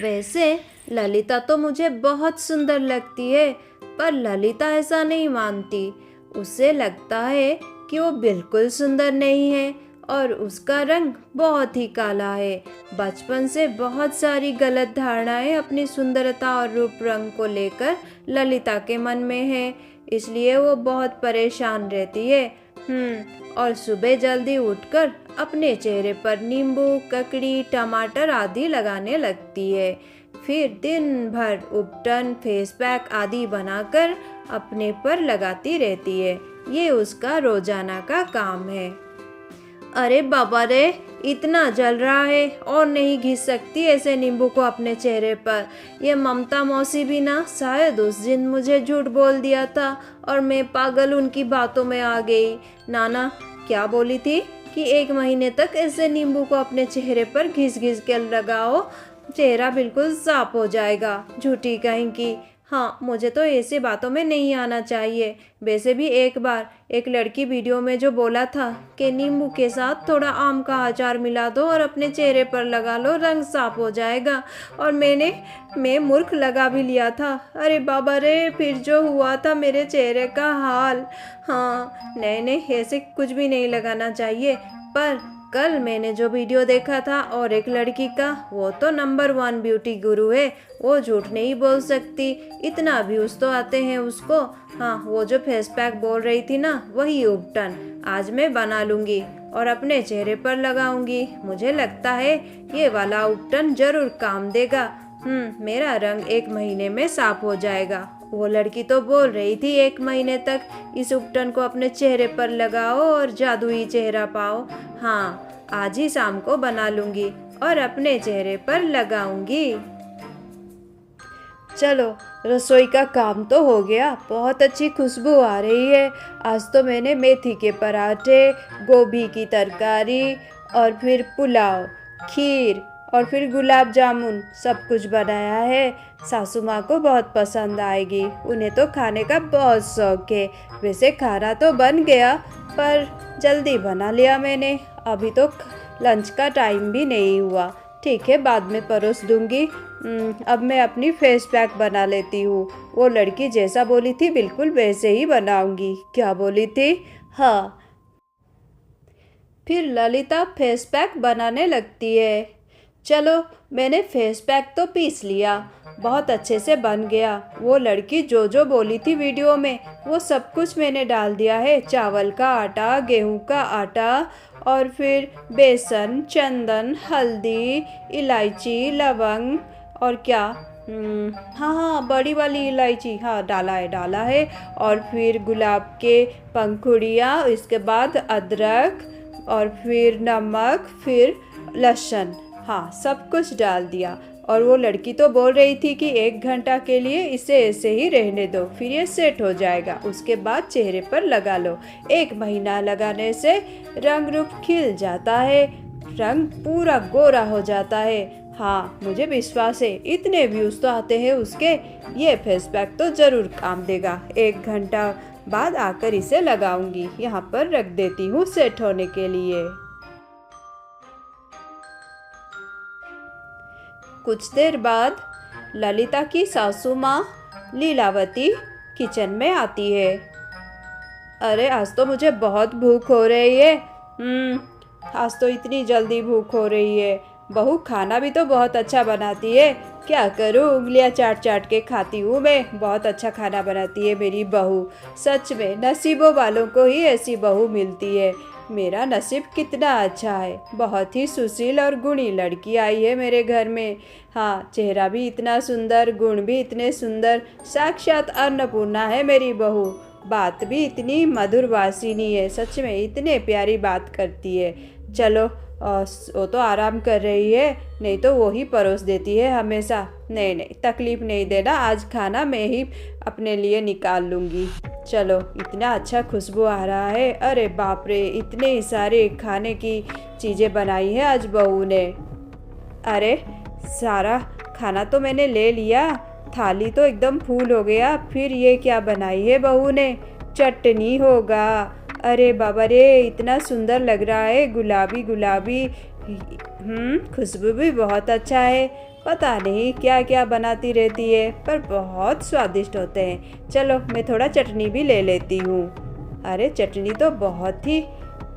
वैसे ललिता तो मुझे बहुत सुंदर लगती है, पर ललिता ऐसा नहीं मानती। उसे लगता है कि वो बिल्कुल सुंदर नहीं है और उसका रंग बहुत ही काला है। बचपन से बहुत सारी गलत धारणाएं अपनी सुंदरता और रूप रंग को लेकर ललिता के मन में है, इसलिए वो बहुत परेशान रहती है। और सुबह जल्दी उठकर अपने चेहरे पर नींबू, ककड़ी, टमाटर आदि लगाने लगती है। फिर दिन भर उपटन, फेस पैक आदि बनाकर अपने पर लगाती रहती है। ये उसका रोजाना का काम है। अरे बाबा रे, इतना जल रहा है और नहीं घिस सकती ऐसे नींबू को अपने चेहरे पर। ये ममता मौसी भी ना शायद उस दिन मुझे झूठ बोल दिया था और मैं पागल उनकी बातों में आ गई। नाना क्या बोली थी कि 1 महीने तक ऐसे नींबू को अपने चेहरे पर घिस घिस के लगाओ, चेहरा बिल्कुल साफ हो जाएगा। झूठी कहीं की। हाँ, मुझे तो ऐसी बातों में नहीं आना चाहिए। वैसे भी एक बार एक लड़की वीडियो में जो बोला था कि नींबू के साथ थोड़ा आम का अचार मिला दो और अपने चेहरे पर लगा लो, रंग साफ हो जाएगा, और मैं मूर्ख लगा भी लिया था। अरे बाबा रे, फिर जो हुआ था मेरे चेहरे का हाल। हाँ, नहीं, ऐसे कुछ भी नहीं लगाना चाहिए। पर कल मैंने जो वीडियो देखा था और एक लड़की का, वो तो नंबर 1 ब्यूटी गुरु है। वो झूठ नहीं बोल सकती, इतना व्यूज तो आते हैं उसको। हाँ, वो जो फेस पैक बोल रही थी ना, वही उपटन आज मैं बना लूँगी और अपने चेहरे पर लगाऊंगी। मुझे लगता है ये वाला उपटन जरूर काम देगा। मेरा रंग 1 महीने में साफ हो जाएगा। वो लड़की तो बोल रही थी 1 महीने तक इस उपटन को अपने चेहरे पर लगाओ और जादुई चेहरा पाओ। हाँ, आज ही शाम को बना लूंगी और अपने चेहरे पर लगाऊंगी। चलो, रसोई का काम तो हो गया। बहुत अच्छी खुशबू आ रही है। आज तो मैंने मेथी के पराठे, गोभी की तरकारी और फिर पुलाव, खीर और फिर गुलाब जामुन सब कुछ बनाया है। सासू माँ को बहुत पसंद आएगी, उन्हें तो खाने का बहुत शौक है। वैसे खाना तो बन गया, पर जल्दी बना लिया मैंने। अभी तो लंच का टाइम भी नहीं हुआ। ठीक है, बाद में परोस दूंगी। अब मैं अपनी फेस पैक बना लेती हूँ। वो लड़की जैसा बोली थी बिल्कुल वैसे ही बनाऊंगी। क्या बोली थी? हाँ। फिर ललिता फेस पैक बनाने लगती है। चलो, मैंने फेस पैक तो पीस लिया, बहुत अच्छे से बन गया। वो लड़की जो जो बोली थी वीडियो में, वो सब कुछ मैंने डाल दिया है। चावल का आटा, गेहूं का आटा और फिर बेसन, चंदन, हल्दी, इलायची, लवंग और क्या, हाँ, बड़ी वाली इलायची, हाँ, डाला है। और फिर गुलाब के पंखुड़ियाँ, इसके बाद अदरक और फिर नमक, फिर लहसुन, हाँ, सब कुछ डाल दिया। और वो लड़की तो बोल रही थी कि 1 घंटा के लिए इसे ऐसे ही रहने दो, फिर ये सेट हो जाएगा, उसके बाद चेहरे पर लगा लो। 1 महीना लगाने से रंग रूप खिल जाता है, रंग पूरा गोरा हो जाता है। हाँ, मुझे विश्वास है, इतने व्यूज तो आते हैं उसके। ये फेस पैक तो ज़रूर काम देगा। 1 घंटा बाद आकर इसे लगाऊंगी। यहाँ पर रख देती हूँ सेट होने के लिए। कुछ देर बाद ललिता की सासू माँ लीलावती किचन में आती है। अरे, आज तो मुझे बहुत भूख हो रही है। आज तो इतनी जल्दी भूख हो रही है। बहू खाना भी तो बहुत अच्छा बनाती है। क्या करूँ, उंगलियां चाट चाट के खाती हूँ मैं। बहुत अच्छा खाना बनाती है मेरी बहू। सच में नसीबों वालों को ही ऐसी बहू मिलती है। मेरा नसीब कितना अच्छा है। बहुत ही सुशील और गुणी लड़की आई है मेरे घर में। हाँ, चेहरा भी इतना सुंदर, गुण भी इतने सुंदर। साक्षात अन्नपूर्णा है मेरी बहू। बात भी इतनी मधुर वासिनी है, सच में इतने प्यारी बात करती है। चलो, वो तो आराम कर रही है, नहीं तो वो ही परोस देती है हमेशा। नहीं, तकलीफ़ नहीं देना, आज खाना मैं ही अपने लिए निकाल लूँगी। चलो, इतना अच्छा खुशबू आ रहा है। अरे बाप रे, इतने सारे खाने की चीज़ें बनाई है आज बहू ने। अरे, सारा खाना तो मैंने ले लिया, थाली तो एकदम फूल हो गया। फिर ये क्या बनाई है बहू ने? चटनी होगा। अरे बाबा रे, इतना सुंदर लग रहा है, गुलाबी गुलाबी खुशबू भी बहुत अच्छा है। पता नहीं क्या क्या बनाती रहती है, पर बहुत स्वादिष्ट होते हैं। चलो मैं थोड़ा चटनी भी ले लेती हूँ। अरे चटनी तो बहुत ही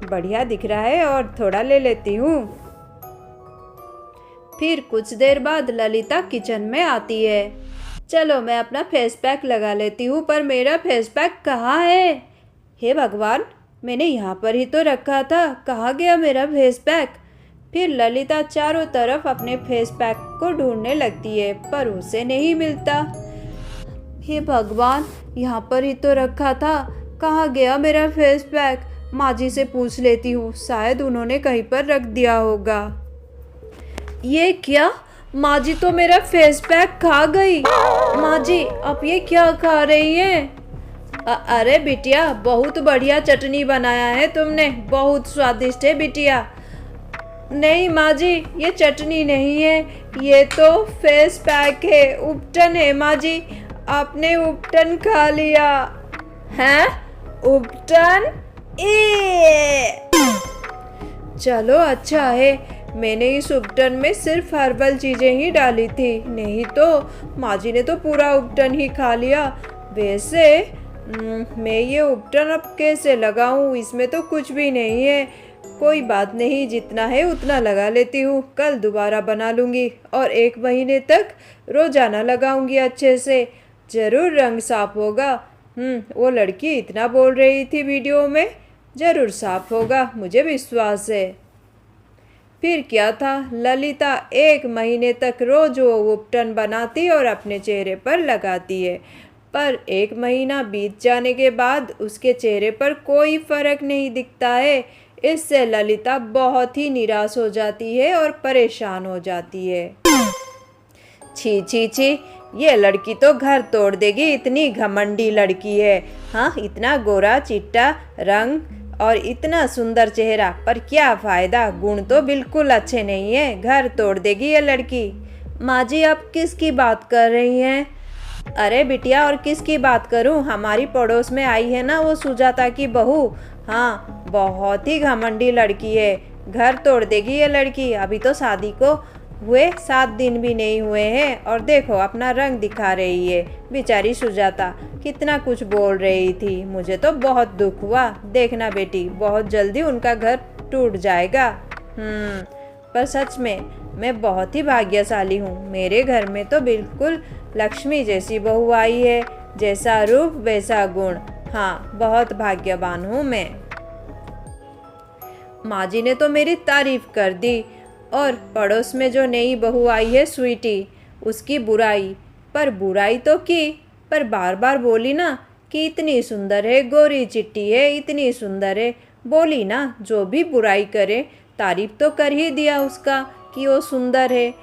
बढ़िया दिख रहा है, और थोड़ा ले लेती हूँ। फिर कुछ देर बाद ललिता किचन में आती है। चलो मैं अपना फेस पैक लगा लेती हूँ, पर मेरा फेस पैक कहाँ है? हे भगवान, मैंने यहाँ पर ही तो रखा था, कहाँ गया मेरा फेस पैक? फिर ललिता चारों तरफ अपने फेस पैक को ढूंढने लगती है, पर उसे नहीं मिलता। हे भगवान, यहाँ पर ही तो रखा था, कहाँ गया मेरा फेस पैक? माँ जी से पूछ लेती हूँ, शायद उन्होंने कहीं पर रख दिया होगा। ये क्या? माँ जी तो मेरा फेस पैक खा गई। माँ जी, आप ये क्या खा रही हैं? अरे बिटिया, बहुत बढ़िया चटनी बनाया है तुमने, बहुत स्वादिष्ट है बिटिया। नहीं माँ जी, ये चटनी नहीं है, ये तो फेस पैक है, उपटन है माँ जी, आपने उपटन खा लिया। हैं? उपटन? चलो अच्छा है, मैंने इस उपटन में सिर्फ हर्बल चीज़ें ही डाली थी, नहीं तो माँ जी ने तो पूरा उपटन ही खा लिया। वैसे मैं ये उपटन अब कैसे लगाऊं? इसमें तो कुछ भी नहीं है। कोई बात नहीं, जितना है उतना लगा लेती हूँ, कल दोबारा बना लूँगी और 1 महीने तक रोज़ाना लगाऊंगी अच्छे से, ज़रूर रंग साफ होगा। वो लड़की इतना बोल रही थी वीडियो में, ज़रूर साफ होगा, मुझे विश्वास है। फिर क्या था, ललिता 1 महीने तक रोज वो उपटन बनाती और अपने चेहरे पर लगाती है, पर 1 महीना बीत जाने के बाद उसके चेहरे पर कोई फर्क नहीं दिखता है। इससे ललिता बहुत ही निराश हो जाती है और परेशान हो जाती है। छी छी छी, ये लड़की तो घर तोड़ देगी, इतनी घमंडी लड़की है। हाँ, इतना गोरा चिट्टा रंग और इतना सुंदर चेहरा, पर क्या फ़ायदा, गुण तो बिल्कुल अच्छे नहीं है, घर तोड़ देगी ये लड़की। माँ जी, आप किसकी बात कर रही हैं? अरे बिटिया, और किसकी बात करूँ, हमारी पड़ोस में आई है ना वो सुजाता की बहू। हाँ, बहुत ही घमंडी लड़की है, घर तोड़ देगी ये लड़की। अभी तो शादी को हुए 7 दिन भी नहीं हुए हैं और देखो अपना रंग दिखा रही है। बेचारी सुजाता कितना कुछ बोल रही थी, मुझे तो बहुत दुख हुआ। देखना बेटी, बहुत जल्दी उनका घर टूट जाएगा। पर सच में मैं बहुत ही भाग्यशाली हूँ, मेरे घर में तो बिल्कुल लक्ष्मी जैसी बहू आई है, जैसा रूप वैसा गुण। हाँ, बहुत भाग्यवान हूँ मैं। माँ जी ने तो मेरी तारीफ कर दी, और पड़ोस में जो नई बहू आई है स्वीटी, उसकी बुराई पर बुराई तो की, पर बार बार बोली ना कि इतनी सुंदर है, गोरी चिट्टी है, इतनी सुंदर है। बोली ना, जो भी बुराई करे तारीफ तो कर ही दिया उसका कि वो सुंदर है।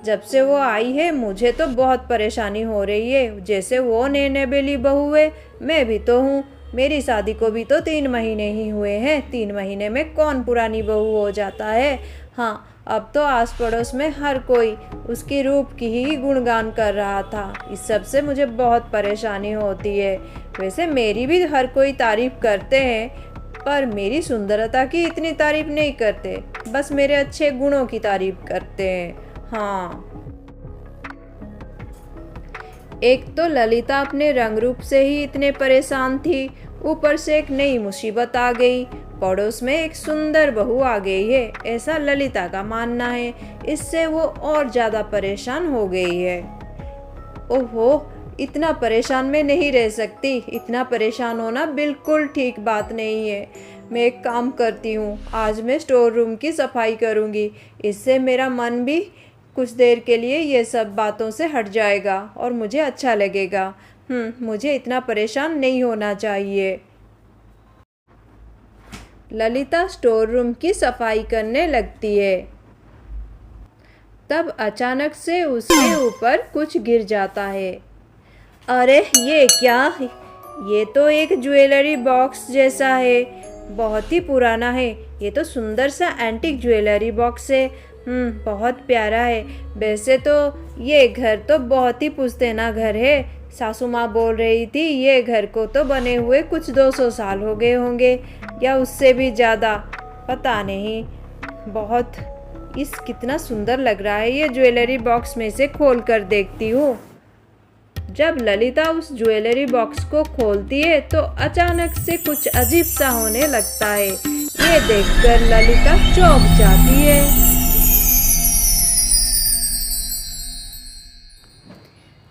जब से वो आई है मुझे तो बहुत परेशानी हो रही है, जैसे वो नैने बेली बहू है, मैं भी तो हूँ। मेरी शादी को भी तो 3 महीने ही हुए हैं, 3 महीने में कौन पुरानी बहू हो जाता है। हाँ, अब तो आस पड़ोस में हर कोई उसकी रूप की ही गुणगान कर रहा था, इस सब से मुझे बहुत परेशानी होती है। वैसे मेरी भी हर कोई तारीफ करते हैं, पर मेरी सुंदरता की इतनी तारीफ नहीं करते, बस मेरे अच्छे गुणों की तारीफ करते हैं। हाँ, एक तो ललिता अपने रंग रूप से ही इतने परेशान थी, ऊपर से एक नई मुसीबत आ गई, पड़ोस में एक सुंदर बहू आ गई है, ऐसा ललिता का मानना है। इससे वो और ज़्यादा परेशान हो गई है। ओहो, इतना परेशान मैं नहीं रह सकती, इतना परेशान होना बिल्कुल ठीक बात नहीं है। मैं एक काम करती हूँ, आज मैं स्टोर रूम की सफाई करूँगी, इससे मेरा मन भी कुछ देर के लिए ये सब बातों से हट जाएगा और मुझे अच्छा लगेगा। मुझे इतना परेशान नहीं होना चाहिए। ललिता स्टोर रूम की सफाई करने लगती है, तब अचानक से उसके ऊपर कुछ गिर जाता है। अरे ये क्या? ये तो एक ज्वेलरी बॉक्स जैसा है, बहुत ही पुराना है। ये तो सुंदर सा एंटीक ज्वेलरी बॉक्स है। बहुत प्यारा है। वैसे तो ये घर तो बहुत ही पुश्तैना घर है। सासू माँ बोल रही थी ये घर को तो बने हुए कुछ 200 साल हो गए होंगे या उससे भी ज़्यादा, पता नहीं। बहुत कितना सुंदर लग रहा है ये ज्वेलरी बॉक्स में से खोल कर देखती हूँ। जब ललिता उस ज्वेलरी बॉक्स को खोलती है तो अचानक से कुछ अजीब सा होने लगता है। ये देखकर ललिता चौंक जाती है।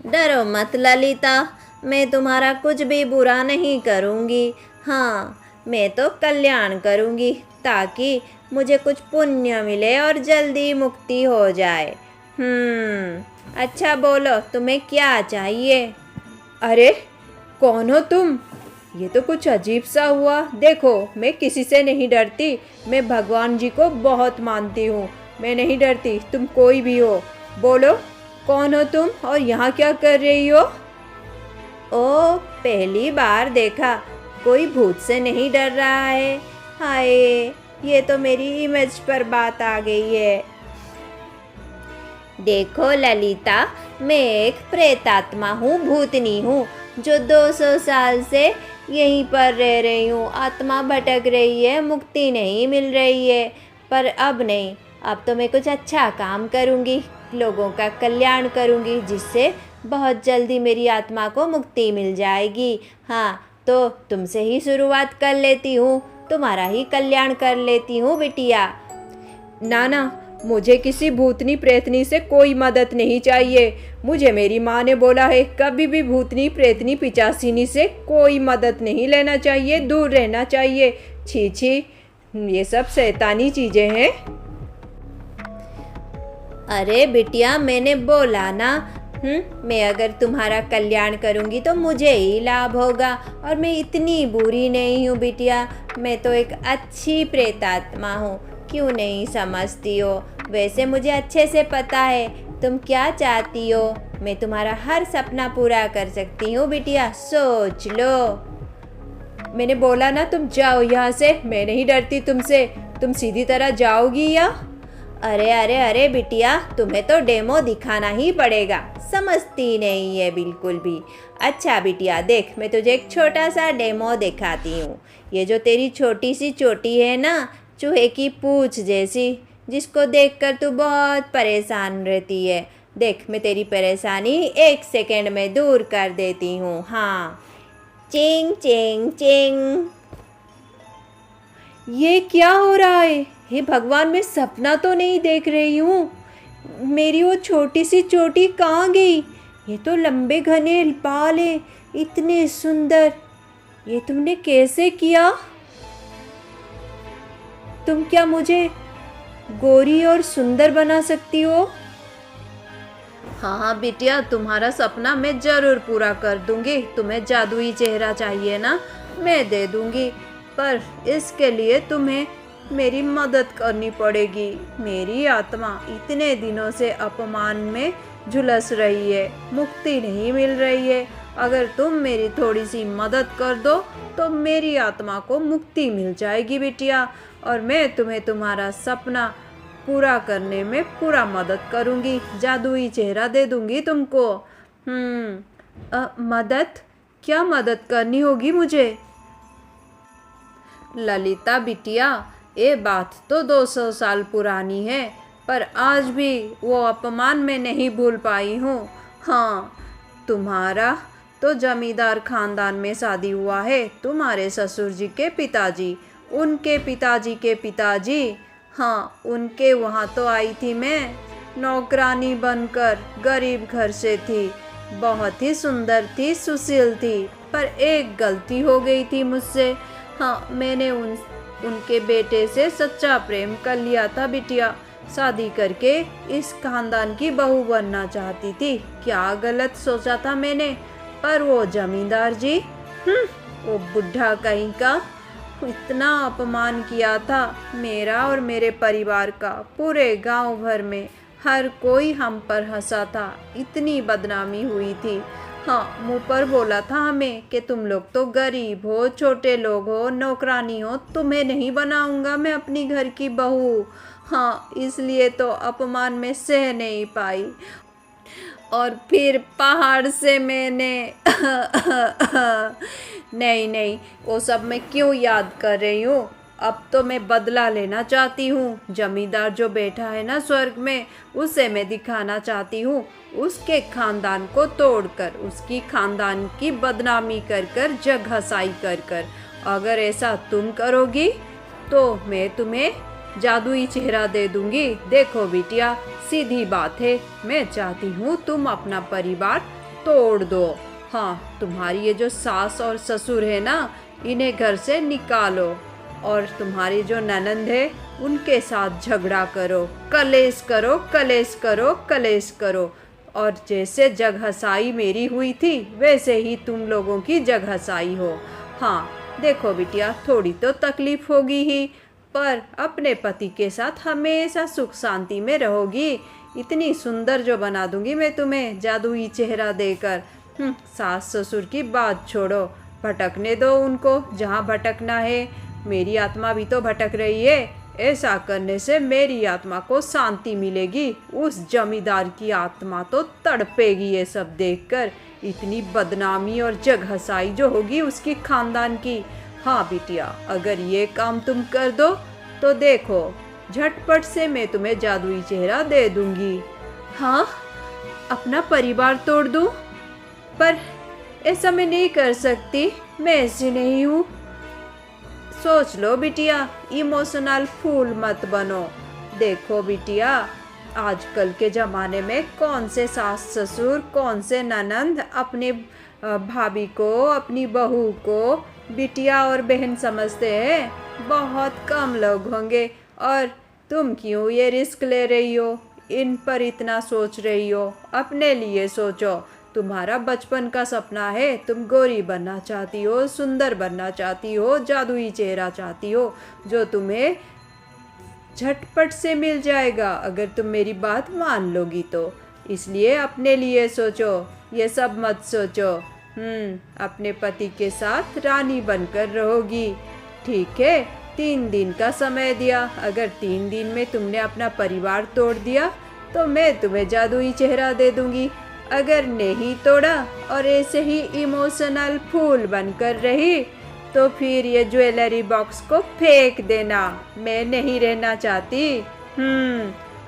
डरो मत ललिता, मैं तुम्हारा कुछ भी बुरा नहीं करूँगी। हाँ, मैं तो कल्याण करूँगी ताकि मुझे कुछ पुण्य मिले और जल्दी मुक्ति हो जाए। अच्छा बोलो, तुम्हें क्या चाहिए? अरे कौन हो तुम? ये तो कुछ अजीब सा हुआ। देखो, मैं किसी से नहीं डरती, मैं भगवान जी को बहुत मानती हूँ। मैं नहीं डरती, तुम कोई भी हो। बोलो कौन हो तुम और यहाँ क्या कर रही हो? ओ, पहली बार देखा, कोई भूत से नहीं डर रहा है। हाय, ये तो मेरी इमेज पर बात आ गई है। देखो ललिता, मैं एक प्रेतात्मा हूँ, भूतनी हूँ, जो 200 साल से यहीं पर रह रही हूँ। आत्मा भटक रही है, मुक्ति नहीं मिल रही है। पर अब नहीं, अब तो मैं कुछ अच्छा काम करूँगी, लोगों का कल्याण करूँगी, जिससे बहुत जल्दी मेरी आत्मा को मुक्ति मिल जाएगी। हाँ, तो तुमसे ही शुरुआत कर लेती हूँ, तुम्हारा ही कल्याण कर लेती हूँ बिटिया। ना ना, मुझे किसी भूतनी प्रेतनी से कोई मदद नहीं चाहिए। मुझे मेरी माँ ने बोला है, कभी भी भूतनी प्रेतनी पिचासिनी से कोई मदद नहीं लेना चाहिए, दूर रहना चाहिए। छी छी, ये सब शैतानी चीज़ें हैं। अरे बिटिया, मैंने बोला ना, मैं अगर तुम्हारा कल्याण करूँगी तो मुझे ही लाभ होगा। और मैं इतनी बुरी नहीं हूँ बिटिया, मैं तो एक अच्छी प्रेतात्मा हूँ। क्यों नहीं समझती हो? वैसे मुझे अच्छे से पता है तुम क्या चाहती हो। मैं तुम्हारा हर सपना पूरा कर सकती हूँ बिटिया, सोच लो। मैंने बोला ना, तुम जाओ यहाँ से, मैं नहीं डरती तुमसे। तुम सीधी तरह जाओगी या? अरे अरे अरे बिटिया, तुम्हें तो डेमो दिखाना ही पड़ेगा, समझती नहीं है बिल्कुल भी। अच्छा बिटिया देख, मैं तुझे एक छोटा सा डेमो दिखाती हूँ। ये जो तेरी छोटी सी चोटी है ना, चूहे की पूंछ जैसी, जिसको देखकर तू बहुत परेशान रहती है, देख मैं तेरी परेशानी 1 सेकंड में दूर कर देती हूँ। हाँ, चिंग चिंग चिंग। ये क्या हो रहा है? हे भगवान, मैं सपना तो नहीं देख रही हूँ। मेरी वो छोटी सी चोटी कहाँ गई? ये तो लंबे घने बाल हैं, इतने सुंदर। ये तुमने कैसे किया? तुम क्या मुझे गोरी और सुंदर बना सकती हो? हाँ हाँ बिटिया, तुम्हारा सपना मैं ज़रूर पूरा कर दूंगी। तुम्हें जादुई चेहरा चाहिए ना, मैं दे दूंगी, पर इसके लिए तुम्हें मेरी मदद करनी पड़ेगी। मेरी आत्मा इतने दिनों से अपमान में झुलस रही है, मुक्ति नहीं मिल रही है। अगर तुम मेरी थोड़ी सी मदद कर दो तो मेरी आत्मा को मुक्ति मिल जाएगी बिटिया, और मैं तुम्हें तुम्हारा सपना पूरा करने में पूरा मदद करूँगी। जादुई चेहरा दे दूँगी तुमको। मदद? क्या मदद करनी होगी मुझे? ललिता बिटिया, ये बात तो 200 साल पुरानी है, पर आज भी वो अपमान में नहीं भूल पाई हूँ। हाँ, तुम्हारा तो जमींदार खानदान में शादी हुआ है। तुम्हारे ससुर जी के पिताजी, उनके पिताजी के पिताजी, हाँ उनके वहाँ तो आई थी मैं, नौकरानी बनकर। गरीब घर से थी, बहुत ही सुंदर थी, सुशील थी, पर एक गलती हो गई थी मुझसे। हाँ, मैंने उनके बेटे से सच्चा प्रेम कर लिया था बिटिया। शादी करके इस खानदान की बहू बनना चाहती थी। क्या गलत सोचा था मैंने। पर वो जमींदार जी, वो बुढ़ा कहीं का, इतना अपमान किया था मेरा और मेरे परिवार का। पूरे गांव भर में हर कोई हम पर हंसा था, इतनी बदनामी हुई थी। हाँ, मुंह पर बोला था हमें कि तुम लोग तो गरीब हो, छोटे लोग हो, नौकरानी हो, तुम्हें नहीं बनाऊंगा मैं अपनी घर की बहू। हाँ, इसलिए तो अपमान में सह नहीं पाई, और फिर पहाड़ से मैंने नहीं नहीं, वो सब मैं क्यों याद कर रही हूँ। अब तो मैं बदला लेना चाहती हूँ। जमींदार जो बैठा है ना स्वर्ग में, उसे मैं दिखाना चाहती हूँ। उसके खानदान को तोड़कर, उसकी खानदान की बदनामी कर कर, जग हंसाई कर कर। अगर ऐसा तुम करोगी तो मैं तुम्हें जादुई चेहरा दे दूंगी। देखो बिटिया, सीधी बात है, मैं चाहती हूँ तुम अपना परिवार तोड़ दो। हाँ, तुम्हारी ये जो सास और ससुर है ना, इन्हें घर से निकालो और तुम्हारी जो ननंद है उनके साथ झगड़ा करो, कलेश करो, कलेश करो, कलेश करो। और जैसे जग हंसाई मेरी हुई थी वैसे ही तुम लोगों की जग हंसाई हो। हाँ, देखो बिटिया, थोड़ी तो तकलीफ होगी ही, पर अपने पति के साथ हमेशा सुख शांति में रहोगी। इतनी सुंदर जो बना दूंगी मैं तुम्हें जादुई चेहरा देकर। सास ससुर की बात छोड़ो, भटकने दो उनको जहाँ भटकना है। मेरी आत्मा भी तो भटक रही है। ऐसा करने से मेरी आत्मा को शांति मिलेगी, उस जमींदार की आत्मा तो तड़पेगी ये सब देखकर। इतनी बदनामी और जग हंसाई जो होगी उसकी खानदान की। हाँ बिटिया, अगर ये काम तुम कर दो तो देखो, झटपट से मैं तुम्हें जादुई चेहरा दे दूंगी। हाँ, अपना परिवार तोड़ दूं? पर ऐसा मैं नहीं कर सकती, मैं ऐसी नहीं हूँ। सोच लो बिटिया, इमोशनल फूल मत बनो। देखो बिटिया, आजकल के ज़माने में कौन से सास ससुर, कौन से ननंद अपने भाभी को, अपनी बहू को बिटिया और बहन समझते हैं? बहुत कम लोग होंगे। और तुम क्यों ये रिस्क ले रही हो, इन पर इतना सोच रही हो? अपने लिए सोचो। तुम्हारा बचपन का सपना है, तुम गोरी बनना चाहती हो, सुंदर बनना चाहती हो, जादुई चेहरा चाहती हो, जो तुम्हें झटपट से मिल जाएगा अगर तुम मेरी बात मान लोगी तो। इसलिए अपने लिए सोचो, ये सब मत सोचो। अपने पति के साथ रानी बनकर रहोगी, ठीक है? 3 दिन का समय दिया, अगर 3 दिन में तुमने अपना परिवार तोड़ दिया तो मैं तुम्हें जादुई चेहरा दे दूंगी। अगर नहीं तोड़ा और ऐसे ही इमोशनल फूल बनकर रही तो फिर ये ज्वेलरी बॉक्स को फेंक देना। मैं नहीं रहना चाहती।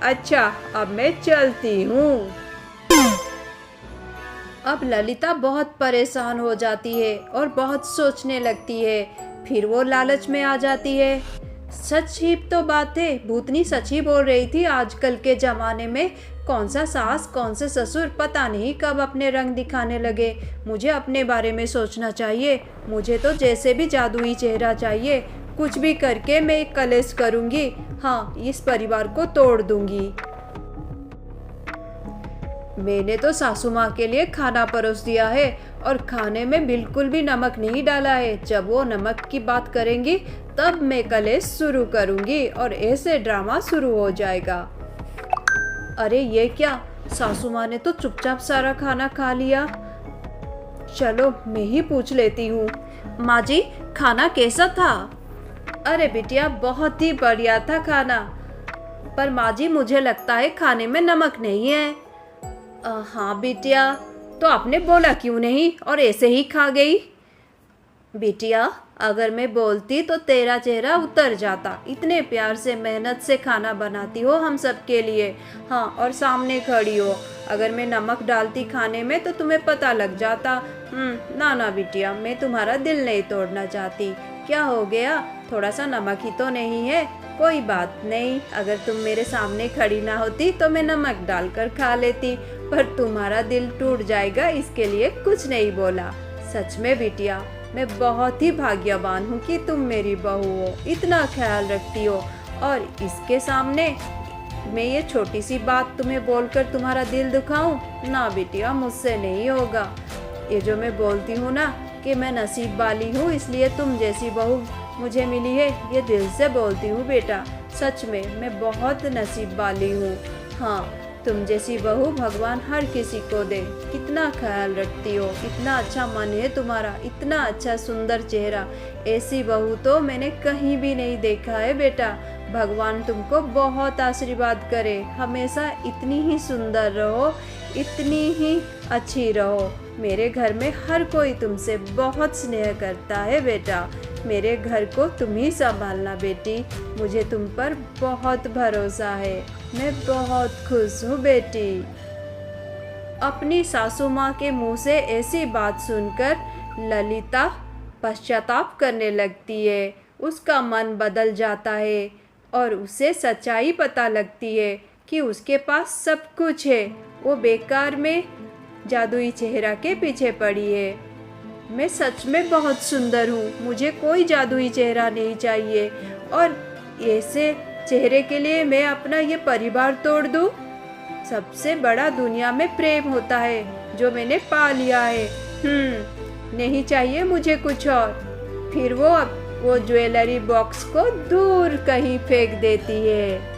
अच्छा, अब मैं चलती हूँ। अब ललिता बहुत परेशान हो जाती है और बहुत सोचने लगती है। फिर वो लालच में आ जाती है। सच ही तो बात है, भूतनी सच ही बोल रही थी। आजकल के ज़माने में कौन सा सास, कौन से ससुर पता नहीं कब अपने रंग दिखाने लगे। मुझे अपने बारे में सोचना चाहिए। मुझे तो जैसे भी जादुई चेहरा चाहिए, कुछ भी करके मैं कलेश करूँगी। हाँ, इस परिवार को तोड़ दूँगी। मैंने तो सासू माँ के लिए खाना परोस दिया है और खाने में बिल्कुल भी नमक नहीं डाला है। जब वो नमक की बात करेंगी तब मैं कलेश शुरू करूँगी और ऐसे ड्रामा शुरू हो जाएगा। अरे ये क्या, सासू माँ ने तो चुपचाप सारा खाना खा लिया। चलो मैं ही पूछ लेती हूँ। माँ जी, खाना कैसा था? अरे बिटिया, बहुत ही बढ़िया था खाना। पर माँ जी, मुझे लगता है खाने में नमक नहीं है। हाँ बिटिया, तो आपने बोला क्यों नहीं और ऐसे ही खा गई? बिटिया, अगर मैं बोलती तो तेरा चेहरा उतर जाता। इतने प्यार से, मेहनत से खाना बनाती हो हम सब के लिए। हाँ, और सामने खड़ी हो। अगर मैं नमक डालती खाने में तो तुम्हें पता लग जाता। ना ना बिटिया, मैं तुम्हारा दिल नहीं तोड़ना चाहती। क्या हो गया, थोड़ा सा नमक ही तो नहीं है? कोई बात नहीं, अगर तुम मेरे सामने खड़ी ना होती तो मैं नमक डालकर खा लेती, पर तुम्हारा दिल टूट जाएगा इसके लिए कुछ नहीं बोला। सच में बिटिया, मैं बहुत ही भाग्यवान हूँ कि तुम मेरी बहू हो, इतना ख्याल रखती हो। और इसके सामने मैं ये छोटी सी बात तुम्हें बोलकर तुम्हारा दिल दुखाऊं? ना बिटिया, मुझसे नहीं होगा। ये जो मैं बोलती हूँ ना कि मैं नसीब वाली हूँ इसलिए तुम जैसी बहू मुझे मिली है, ये दिल से बोलती हूँ बेटा। सच में मैं बहुत नसीब वाली हूँ। हाँ, तुम जैसी बहू भगवान हर किसी को दे। कितना ख्याल रखती हो, इतना अच्छा मन है तुम्हारा, इतना अच्छा सुंदर चेहरा। ऐसी बहू तो मैंने कहीं भी नहीं देखा है बेटा। भगवान तुमको बहुत आशीर्वाद करे, हमेशा इतनी ही सुंदर रहो, इतनी ही अच्छी रहो। मेरे घर में हर कोई तुमसे बहुत स्नेह करता है बेटा। मेरे घर को तुम ही संभालना बेटी, मुझे तुम पर बहुत भरोसा है। मैं बहुत खुश हूँ बेटी। अपनी सासू माँ के मुंह से ऐसी बात सुनकर ललिता पश्चाताप करने लगती है। उसका मन बदल जाता है और उसे सच्चाई पता लगती है कि उसके पास सब कुछ है। वो बेकार में जादुई चेहरा के पीछे पड़ी है। मैं सच में बहुत सुंदर हूँ, मुझे कोई जादुई चेहरा नहीं चाहिए। और ऐसे चेहरे के लिए मैं अपना ये परिवार तोड़ दूँ? सबसे बड़ा दुनिया में प्रेम होता है जो मैंने पा लिया है। नहीं चाहिए मुझे कुछ और। फिर वो ज्वेलरी बॉक्स को दूर कहीं फेंक देती है।